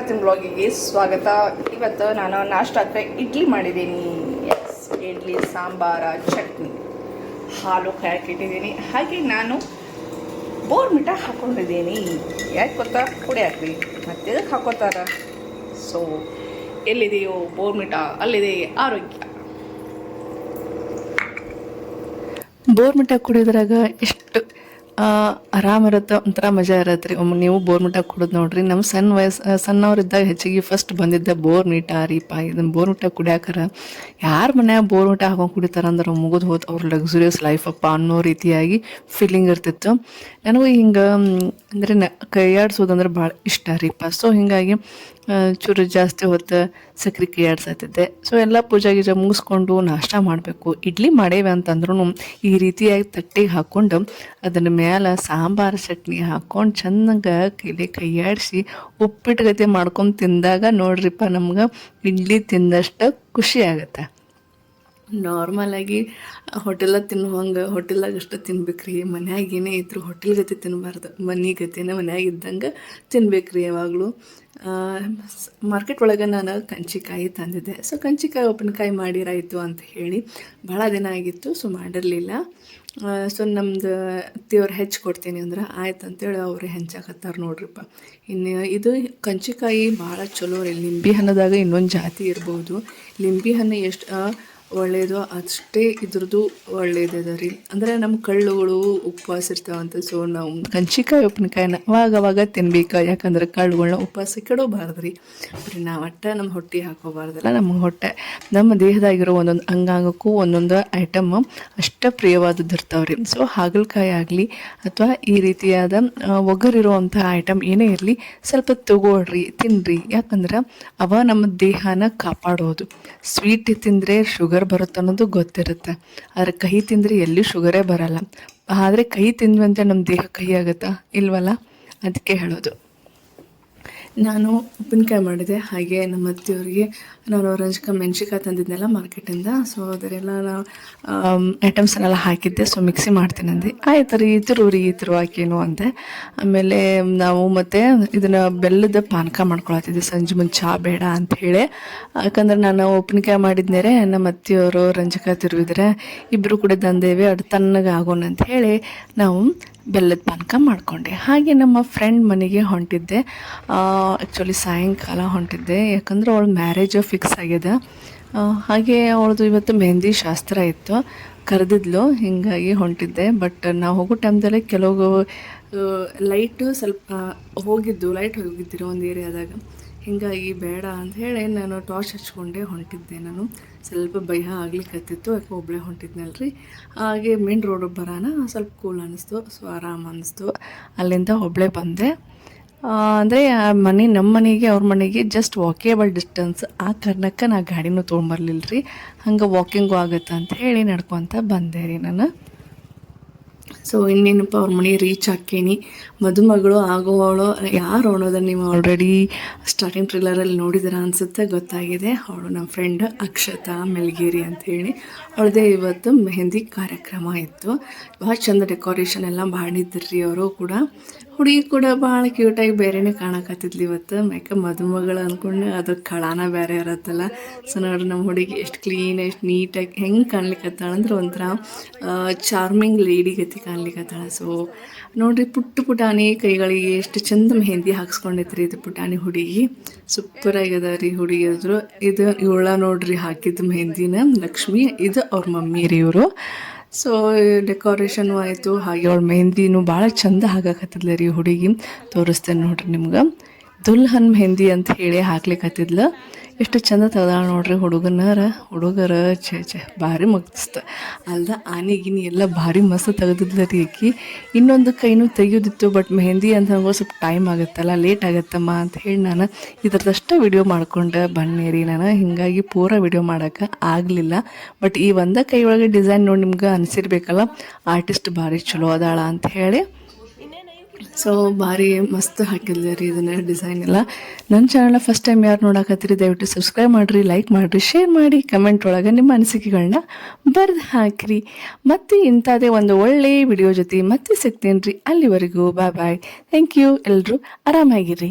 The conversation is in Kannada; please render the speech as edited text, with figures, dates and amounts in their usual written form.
ಇವತ್ತಿನ ಬ್ಲಾಗಿಗೆ ಸ್ವಾಗತ. ಇವತ್ತು ನಾನು ನಾಷ್ಟಕ್ಕೆ ಇಡ್ಲಿ ಮಾಡಿದ್ದೀನಿ. ಎಸ್, ಇಡ್ಲಿ, ಸಾಂಬಾರ, ಚಟ್ನಿ, ಹಾಲು ಕಾಯಕ್ಕಿಟ್ಟಿದ್ದೀನಿ. ಹಾಗೆ ನಾನು ಬೋರ್ಮಿಟ ಹಾಕ್ಕೊಂಡಿದ್ದೀನಿ. ಯಾಕೆ ಗೊತ್ತಾ? ಕುಡಿಯಾಕ್ರಿ. ಮತ್ತೆ ಇದಕ್ಕೆ ಹಾಕೋತಾರ. ಸೊ ಎಲ್ಲಿದೆಯೋ ಬೋರ್ಮಿಟ ಅಲ್ಲಿದೆ ಆರೋಗ್ಯ. ಬೋರ್ಮಿಟ ಕುಡಿಯೋದ್ರಾಗ ಎಷ್ಟು ಆರಾಮಿರುತ್ತೆ, ಒಂಥರ ಮಜಾ ಇರತ್ತೆ ರೀ. ಒಮ್ಮೆ ನೀವು ಬೋರ್ಮಿಟ ಕುಡಿದು ನೋಡ್ರಿ. ನಮ್ಮ ಸಣ್ಣವರಿದ್ದಾಗ ಹೆಚ್ಚಿಗೆ ಫಸ್ಟ್ ಬಂದಿದ್ದ ಬೋರ್ಮಿಟ ರೀಪ. ಇದನ್ನು ಬೋರ್ಮಿಟ ಕುಡಿಯಾಕರ ಯಾರ ಮನ್ಯಾಗ ಬೋರ್ಮಿಟ ಹಾಕೊಂಡು ಕುಡಿತಾರೆ ಅಂದ್ರೆ ಮುಗಿದು ಹೋತು ಅವ್ರ ಲಕ್ಸುರಿಯಸ್ ಲೈಫ್ ಅಪ್ಪ ಅನ್ನೋ ರೀತಿಯಾಗಿ ಫೀಲಿಂಗ್ ಇರ್ತಿತ್ತು. ನನಗೂ ಹಿಂಗೆ ಅಂದರೆ ಕೈಯಾಡಿಸೋದಂದ್ರೆ ಭಾಳ ಇಷ್ಟ ರೀಪ. ಸೊ ಹೀಗಾಗಿ ಚೂರು ಜಾಸ್ತಿ ಹೊತ್ತು ಸಕ್ರೆ ಕೈಯಾಡ್ಸತ್ತಿದ್ದೆ. ಸೊ ಎಲ್ಲ ಪೂಜೆ ಗೀಜೆ ಮುಗಿಸ್ಕೊಂಡು ನಾಷ್ಟ ಮಾಡಬೇಕು. ಇಡ್ಲಿ ಮಾಡೇವೆ ಅಂತಂದ್ರೂ ಈ ರೀತಿಯಾಗಿ ತಟ್ಟೆಗೆ ಹಾಕ್ಕೊಂಡು ಅದನ್ನ ಮೇಲೆ ಸಾಂಬಾರು ಚಟ್ನಿ ಹಾಕ್ಕೊಂಡು ಚೆನ್ನಾಗ ಕೈಯಾಡಿಸಿ ಉಪ್ಪಿಟ್ಟು ಗತಿ ಮಾಡ್ಕೊಂಡು ತಿಂದಾಗ ನೋಡ್ರಿಪ್ಪ ನಮ್ಗೆ ಇಡ್ಲಿ ತಿಂದಷ್ಟು ಖುಷಿ ಆಗುತ್ತೆ. ನಾರ್ಮಲಾಗಿ ಹೋಟೆಲಾಗ ತಿನ್ನುವಂಗೆ ಹೋಟೆಲ್ದಾಗ ಅಷ್ಟು ತಿನ್ಬೇಕ್ರಿ. ಮನ್ಯಾಗ ಏನೇ ಇದ್ರು ಹೋಟೆಲ್ ಗತಿ ತಿನ್ನಬಾರ್ದು, ಮನೆ ಗತಿನ ಮನ್ಯಾಗ ಇದ್ದಂಗೆ ತಿನ್ಬೇಕ್ರಿ ಯಾವಾಗಲೂ. ಮಾರ್ಕೆಟ್ ಒಳಗೆ ನಾನು ಕಂಚಿಕಾಯಿ ತಂದಿದ್ದೆ. ಸೊ ಕಂಚಿಕಾಯಿ ಉಪ್ಪಿನಕಾಯಿ ಮಾಡಿರಾಯಿತು ಅಂತ ಹೇಳಿ ಭಾಳ ದಿನ ಆಗಿತ್ತು. ಸೊ ಮಾಡಿರಲಿಲ್ಲ. ಸೊ ನಮ್ದು ಅತ್ತೆಯವ್ರು ಹೆಚ್ಚು ಕೊಡ್ತೀನಿ ಅಂದ್ರೆ ಆಯ್ತು ಅಂತೇಳಿ ಅವರೇ ಹೆಂಚಾಕತ್ತಾರೆ ನೋಡ್ರಿಪ್ಪ. ಇನ್ನು ಇದು ಕಂಚಿಕಾಯಿ ಭಾಳ ಚಲೋ ರೀ. ಲಿಂಬೆ ಹಣ್ಣದಾಗ ಇನ್ನೊಂದು ಜಾತಿ ಇರ್ಬೋದು. ಲಿಂಬೆ ಹಣ್ಣು ಎಷ್ಟು ಒಳ್ಳೆಯದು ಅಷ್ಟೇ ಇದ್ರದ್ದು ಒಳ್ಳೇದದ ರೀ. ಅಂದರೆ ನಮ್ಮ ಕಳ್ಳುಗಳು ಉಪವಾಸ ಇರ್ತಾವಂತ. ಸೊ ನಾವು ಕಂಚಿಕಾಯಿ ಉಪ್ಪಿನಕಾಯಿನ ಅವಾಗ ತಿನ್ಬೇಕು. ಯಾಕಂದ್ರೆ ಕಳ್ಳುಗಳನ್ನ ಉಪವಾಸ ಕೆಡೋಬಾರ್ದು ರೀ. ಬರೀ ನಾವು ಒಟ್ಟು ನಮ್ಮ ಹೊಟ್ಟೆ ಹಾಕೋಬಾರ್ದಲ್ಲ. ನಮ್ಮ ಹೊಟ್ಟೆ ನಮ್ಮ ದೇಹದಾಗಿರೋ ಒಂದೊಂದು ಅಂಗಾಂಗಕ್ಕೂ ಒಂದೊಂದು ಐಟಮ್ ಅಷ್ಟೇ ಪ್ರಿಯವಾದದ್ದು ಇರ್ತಾವೆ ರೀ. ಸೊ ಹಾಗಲಕಾಯಿ ಆಗಲಿ ಅಥವಾ ಈ ರೀತಿಯಾದ ಒಗರಿರುವಂಥ ಐಟಮ್ ಏನೇ ಇರಲಿ ಸ್ವಲ್ಪ ತಗೊಳ್ರಿ, ತಿನ್ನಿರಿ. ಯಾಕಂದ್ರೆ ಅವ ನಮ್ಮ ದೇಹನ ಕಾಪಾಡೋದು. ಸ್ವೀಟ್ ತಿಂದರೆ ಶುಗರ್ ಬರುತ್ತೆ ಅನ್ನೋದು ಗೊತ್ತಿರುತ್ತೆ. ಆದರೆ ಕಹಿ ತಿಂದರೆ ಎಲ್ಲಿ ಶುಗರೇ ಬರಲ್ಲ. ಆದರೆ ಕಹಿ ತಿಂದ್ವಿ ಅಂತ ನಮ್ಮ ದೇಹ ಕಹಿ ಆಗುತ್ತಾ? ಇಲ್ವಲ್ಲ. ಅದಕ್ಕೆ ಹೇಳೋದು. ನಾನು ಉಪ್ಪಿನಕಾಯಿ ಮಾಡಿದೆ. ಹಾಗೆ ನಮ್ಮ ಅತ್ತೆಯವ್ರಿಗೆ ನಾನು ಮೆಣ್ಸಿಕಾಯಿ ತಂದಿದ್ನೆಲ್ಲ ಮಾರ್ಕೆಟಿಂದ. ಸೊ ಅದರೆಲ್ಲ ನಾವು ಐಟಮ್ಸನ್ನೆಲ್ಲ ಹಾಕಿದ್ದೆ. ಸೊ ಮಿಕ್ಸಿ ಮಾಡ್ತೀನಿ ಅಂದೆ. ಆಯ್ತು ರೀ ಇದ್ರು ಹಾಕೇನು ಅಂದೆ. ಆಮೇಲೆ ನಾವು ಮತ್ತೆ ಇದನ್ನು ಬೆಲ್ಲದ ಪಾನಕ ಮಾಡ್ಕೊಳತ್ತಿದ್ದೆ ಸಂಜೆ ಮುಂದೆ ಚಹಾ ಬೇಡ ಅಂತ ಹೇಳಿ. ಯಾಕಂದ್ರೆ ನಾನು ಉಪ್ಪಿನಕಾಯಿ ಮಾಡಿದ್ನೇರೆ ನಮ್ಮ ಅತ್ತೆಯವರು ರಂಜಕಾಯಿ ತಿರುವಿದ್ರೆ ಇಬ್ಬರು ಕೂಡ ತಂದೇವೆ. ಅದು ತಣ್ಣಗೆ ಆಗೋಣ ಅಂತ ಹೇಳಿ ನಾವು ಬೆಲ್ಲದ ಪಾನಕ ಮಾಡಿಕೊಂಡೆ. ಹಾಗೆ ನಮ್ಮ ಫ್ರೆಂಡ್ ಮನೆಗೆ ಹೊಂಟಿದ್ದೆ. ಆ್ಯಕ್ಚುಲಿ ಸಾಯಂಕಾಲ ಹೊಂಟಿದ್ದೆ. ಯಾಕಂದ್ರೆ ಅವಳು ಮ್ಯಾರೇಜ್ ಫಿಕ್ಸ್ ಆಗಿದೆ. ಹಾಗೆ ಅವಳದು ಇವತ್ತು ಮೆಹಂದಿ ಶಾಸ್ತ್ರ ಇತ್ತು, ಕರೆದಿದ್ಲು. ಹೀಗಾಗಿ ಹೊಂಟಿದ್ದೆ. ಬಟ್ ನಾವು ಹೋಗೋ ಟೈಮ್ದಲ್ಲೇ ಕೆಲವು ಲೈಟ್ ಸ್ವಲ್ಪ ಲೈಟ್ ಹೋಗಿದ್ದಿರೋ ಒಂದು ಏರಿಯಾದಾಗ. ಹೀಗಾಗಿ ಬೇಡ ಅಂತ ಹೇಳಿ ನಾನು ಟಾರ್ಚ್ ಹಚ್ಕೊಂಡೆ ಹೊಂಟಿದ್ದೆ. ನಾನು ಸ್ವಲ್ಪ ಭಯ ಆಗ್ಲಿಕ್ಕತ್ತಿತ್ತು. ಯಾಕೆ ಒಬ್ಬಳೇ ಹೊಂಟಿದ್ನಲ್ರಿ. ಹಾಗೆ ಮೇನ್ ರೋಡ್ ಬರೋಣ ಸ್ವಲ್ಪ ಕೂಲ್ ಅನ್ನಿಸ್ತು. ಸೊ ಆರಾಮ ಅನ್ನಿಸ್ತು. ಅಲ್ಲಿಂದ ಒಬ್ಬಳೇ ಬಂದೆ. ಅಂದರೆ ನಮ್ಮ ಮನೆಗೆ ಅವ್ರ ಮನೆಗೆ ಜಸ್ಟ್ ವಾಕೇಬಲ್ ಡಿಸ್ಟೆನ್ಸ್. ಆ ಕಾರಣಕ್ಕೆ ನಾ ಗಾಡಿನೂ ತೊಗೊಂಬರ್ಲಿಲ್ಲ ರೀ. ಹಂಗೆ ವಾಕಿಂಗು ಆಗುತ್ತೆ ಅಂತ ಹೇಳಿ ನಡ್ಕೊತ ಬಂದೆ ರೀ ನಾನು. ಸೊ ಇನ್ನೇನಪ್ಪ ಅವ್ರ ಮನೆ ರೀಚ್ ಹಾಕೀನಿ. ಮದುಮಗಳು ಆಗೋವಳು ಯಾರು ಅನ್ನೋದನ್ನು ನೀವು ಆಲ್ರೆಡಿ ಸ್ಟಾರ್ಟಿಂಗ್ ಟ್ರಿಲ್ಲರಲ್ಲಿ ನೋಡಿದಿರ ಅನಿಸುತ್ತೆ, ಗೊತ್ತಾಗಿದೆ. ಅವಳು ನಮ್ಮ ಫ್ರೆಂಡ್ ಅಕ್ಷತಾ ಮೆಲ್ಗೇರಿ ಅಂಥೇಳಿ. ಅವಳದೇ ಇವತ್ತು ಮೆಹಂದಿ ಕಾರ್ಯಕ್ರಮ ಇತ್ತು. ಭಾಳ ಚಂದ ಡೆಕೋರೇಷನ್ ಎಲ್ಲ ಮಾಡಿದ್ರಿ ಅವರು ಕೂಡ. ಹುಡುಗಿ ಕೂಡ ಭಾಳ ಕ್ಯೂಟಾಗಿ ಬೇರೆನೇ ಕಾಣಕತ್ತಿದ್ಲಿ ಇವತ್ತು. ಯಾಕೆ ಮದುಮಗಳು ಅಂದ್ಕೊಂಡು ಅದು ಕಳಾನ ಬೇರೆ ಇರತ್ತಲ್ಲ. ಸೊ ನೋಡ್ರಿ ನಮ್ಮ ಹುಡುಗಿ ಎಷ್ಟು ಕ್ಲೀನ್, ಎಷ್ಟು ನೀಟಾಗಿ ಹೆಂಗೆ ಕಾಣ್ಲಿಕ್ಕತ್ತಾಳೆ ಒಂಥರ ಚಾರ್ಮಿಂಗ್ ಲೇಡಿ ಗತಿ ಕಾಣ್ಲಿಕ್ಕತ್ತಾಳೆ. ಸೊ ನೋಡಿರಿ ಪುಟಾಣಿ ಕೈಗಳಿಗೆ ಎಷ್ಟು ಚಂದ ಮೆಹಂದಿ ಹಾಕ್ಸ್ಕೊಂಡೈತ್ರಿ ಇದು ಪುಟಾಣಿ ಹುಡುಗಿ. ಸೂಪರಾಗ್ಯದ ರೀ ಹುಡುಗಿದ್ರು. ಇದು ಇವಳ ನೋಡ್ರಿ ಹಾಕಿದ್ದು ಮೆಹಂದಿನ ಲಕ್ಷ್ಮಿ. ಇದು ಅವ್ರ ಮಮ್ಮಿ ರೀ ಇವರು. ಸೊ ಡೆಕೋರೇಷನು ಆಯಿತು. ಹಾಗೆ ಅವಳ ಮೆಹಂದಿನೂ ಭಾಳ ಚಂದ ಹಾಕಕತ್ತಿದ್ಲ ರೀ ಹುಡುಗಿ. ತೋರಿಸ್ತೇನೆ ನೋಡ್ರಿ ನಿಮ್ಗೆ. ದುಲ್ಹನ್ ಮೆಹಂದಿ ಅಂತ ಹೇಳಿ ಹಾಕ್ಲಿಕ್ಕತ್ತಿದ್ಲು. ಎಷ್ಟು ಚಂದ ತೆಗ್ದಾಳ ನೋಡ್ರಿ ಹುಡುಗರ ಛೇ ಭಾರಿ ಮಸ್ತ್ ಅಲ್ದ. ಆನೆಗಿನಿ ಎಲ್ಲ ಭಾರಿ ಮಸ್ತ್ ತೆಗೆದಿದ್ಲ ರೀ ಆಕಿ. ಇನ್ನೊಂದು ಕೈನೂ ತೆಗಿಯೋದಿತ್ತು. ಬಟ್ ಮೆಹಂದಿ ಅಂತ ನನಗೂ ಸ್ವಲ್ಪ ಟೈಮ್ ಆಗುತ್ತಲ್ಲ, ಲೇಟ್ ಆಗುತ್ತಮ್ಮ ಅಂತ ಹೇಳಿ ನಾನು ಇದ್ರದಷ್ಟು ವಿಡಿಯೋ ಮಾಡ್ಕೊಂಡು ಬನ್ನಿ ರೀ ನಾನು. ಹೀಗಾಗಿ ಪೂರ ವಿಡಿಯೋ ಮಾಡೋಕ್ಕೆ ಆಗಲಿಲ್ಲ. ಬಟ್ ಈ ಒಂದೇ ಕೈ ಒಳಗೆ ಡಿಸೈನ್ ನೋಡಿ ನಿಮ್ಗೆ ಅನಿಸಿರ್ಬೇಕಲ್ಲ, ಆರ್ಟಿಸ್ಟ್ ಭಾರಿ ಚಲೋ ಅದಾಳ ಅಂತ ಹೇಳಿ. ಸೊ ಭಾರಿ ಮಸ್ತ್ ಹಾಕಿದ್ದೆ ರೀ ಇದನ್ನ ಡಿಸೈನ್ ಎಲ್ಲ. ನನ್ನ ಚಾನಲ್ನ ಫಸ್ಟ್ ಟೈಮ್ ಯಾರು ನೋಡಕತ್ತೀರಿ ದಯವಿಟ್ಟು ಸಬ್ಸ್ಕ್ರೈಬ್ ಮಾಡಿರಿ, ಲೈಕ್ ಮಾಡಿರಿ, ಶೇರ್ ಮಾಡಿ, ಕಮೆಂಟ್ ಒಳಗೆ ನಿಮ್ಮ ಅನಿಸಿಕೆಗಳನ್ನ ಬರೆದು ಹಾಕಿರಿ. ಮತ್ತು ಇಂಥದೇ ಒಂದು ಒಳ್ಳೆಯ ವಿಡಿಯೋ ಜೊತೆ ಮತ್ತೆ ಸಿಗ್ತೀನಿ ರೀ. ಅಲ್ಲಿವರೆಗೂ ಬಾಯ್. Thank you. ಎಲ್ಲರೂ ಆರಾಮಾಗಿರಿ.